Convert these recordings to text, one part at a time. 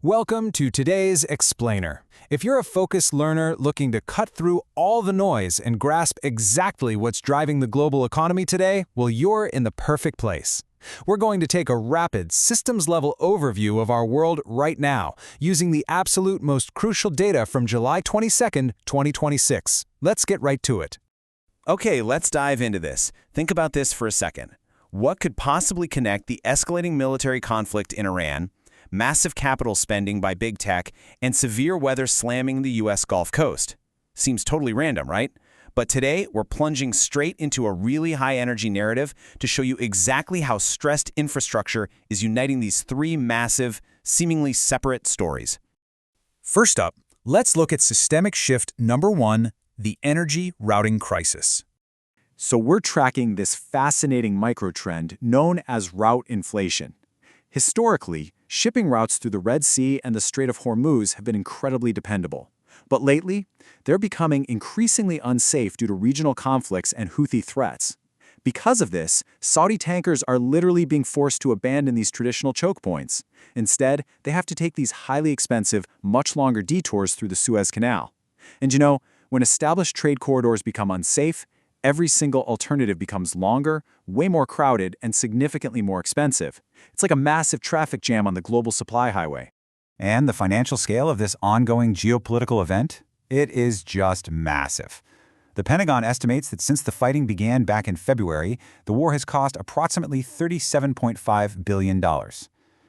Welcome to today's Explainer. If you're a focused learner looking to cut through all the noise and grasp exactly what's driving the global economy today, well, you're in the perfect place. We're going to take a rapid, systems-level overview of our world right now, using the absolute most crucial data from July 22nd, 2026. Let's get right to it. Okay, let's dive into this. Think about this for a second. What could possibly connect the escalating military conflict in Iran, massive capital spending by big tech, and severe weather slamming the U.S. Gulf Coast? Seems totally random, right? But today, we're plunging straight into a really high-energy narrative to show you exactly how stressed infrastructure is uniting these three massive, seemingly separate stories. First up, let's look at systemic shift number 1, the energy routing crisis. So we're tracking this fascinating microtrend known as route inflation. Historically, shipping routes through the Red Sea and the Strait of Hormuz have been incredibly dependable. But lately, they're becoming increasingly unsafe due to regional conflicts and Houthi threats. Because of this, Saudi tankers are literally being forced to abandon these traditional choke points. Instead, they have to take these highly expensive, much longer detours through the Suez Canal. And when established trade corridors become unsafe, every single alternative becomes longer, way more crowded, and significantly more expensive. It's like a massive traffic jam on the global supply highway. And the financial scale of this ongoing geopolitical event? It is just massive. The Pentagon estimates that since the fighting began back in February, the war has cost approximately $37.5 billion.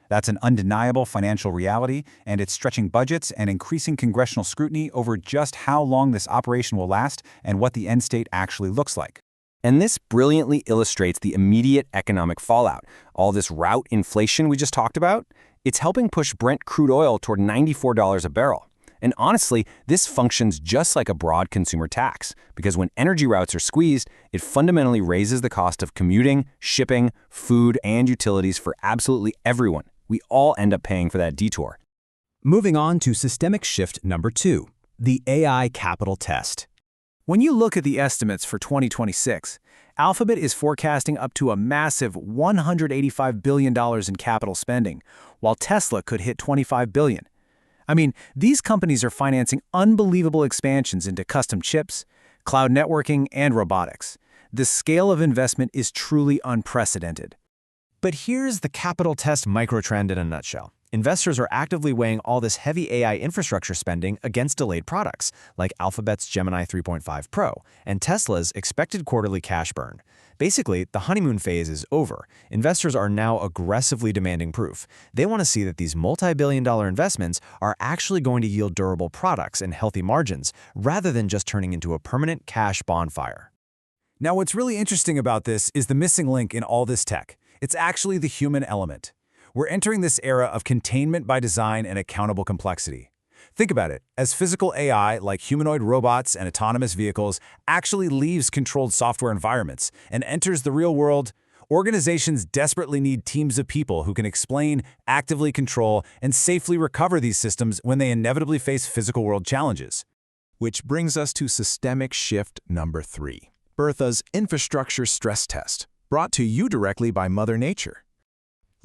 That's an undeniable financial reality, and it's stretching budgets and increasing congressional scrutiny over just how long this operation will last and what the end state actually looks like. And this brilliantly illustrates the immediate economic fallout. All this route inflation we just talked about, it's helping push Brent crude oil toward $94 a barrel. And honestly, this functions just like a broad consumer tax, because when energy routes are squeezed, it fundamentally raises the cost of commuting, shipping, food, and utilities for absolutely everyone. We all end up paying for that detour. Moving on to systemic shift number 2, the AI capital test. When you look at the estimates for 2026, Alphabet is forecasting up to a massive $185 billion in capital spending, while Tesla could hit $25 billion. I mean, these companies are financing unbelievable expansions into custom chips, cloud networking, and robotics. The scale of investment is truly unprecedented. But here's the capital test microtrend in a nutshell. Investors are actively weighing all this heavy AI infrastructure spending against delayed products, like Alphabet's Gemini 3.5 Pro and Tesla's expected quarterly cash burn. Basically, the honeymoon phase is over. Investors are now aggressively demanding proof. They want to see that these multi-billion-dollar investments are actually going to yield durable products and healthy margins, rather than just turning into a permanent cash bonfire. Now, what's really interesting about this is the missing link in all this tech. It's actually the human element. We're entering this era of containment by design and accountable complexity. Think about it. As physical AI, like humanoid robots and autonomous vehicles, actually leaves controlled software environments and enters the real world, organizations desperately need teams of people who can explain, actively control, and safely recover these systems when they inevitably face physical world challenges. Which brings us to systemic shift number 3, Bertha's infrastructure stress test, brought to you directly by Mother Nature.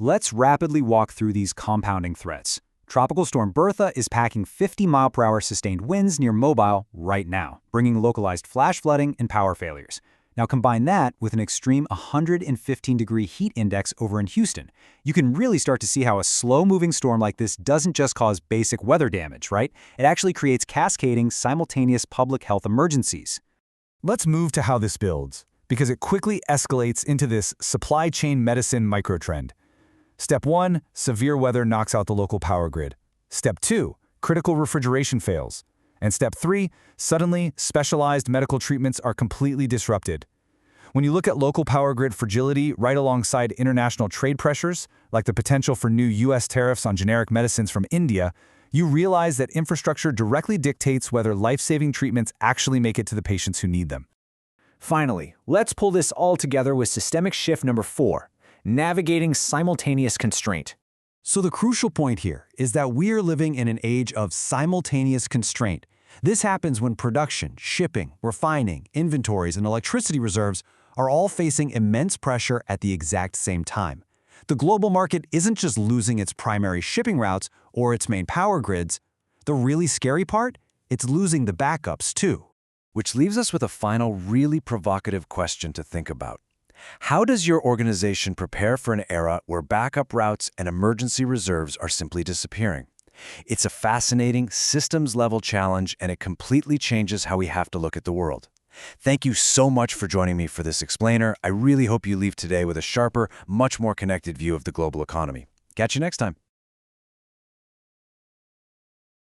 Let's rapidly walk through these compounding threats. Tropical storm Bertha is packing 50-mile-per-hour sustained winds near Mobile right now, bringing localized flash flooding and power failures. Now combine that with an extreme 115-degree heat index over in Houston. You can really start to see how a slow-moving storm like this doesn't just cause basic weather damage, right? It actually creates cascading, simultaneous public health emergencies. Let's move to how this builds, because it quickly escalates into this supply chain medicine microtrend. Step 1, severe weather knocks out the local power grid. Step 2, critical refrigeration fails. And Step 3, suddenly, specialized medical treatments are completely disrupted. When you look at local power grid fragility right alongside international trade pressures, like the potential for new U.S. tariffs on generic medicines from India, you realize that infrastructure directly dictates whether life-saving treatments actually make it to the patients who need them. Finally, let's pull this all together with systemic shift number 4, navigating simultaneous constraint. So the crucial point here is that we're living in an age of simultaneous constraint. This happens when production, shipping, refining, inventories, and electricity reserves are all facing immense pressure at the exact same time. The global market isn't just losing its primary shipping routes or its main power grids. The really scary part? It's losing the backups, too. Which leaves us with a final, really provocative question to think about. How does your organization prepare for an era where backup routes and emergency reserves are simply disappearing? It's a fascinating, systems-level challenge, and it completely changes how we have to look at the world. Thank you so much for joining me for this explainer. I really hope you leave today with a sharper, much more connected view of the global economy. Catch you next time.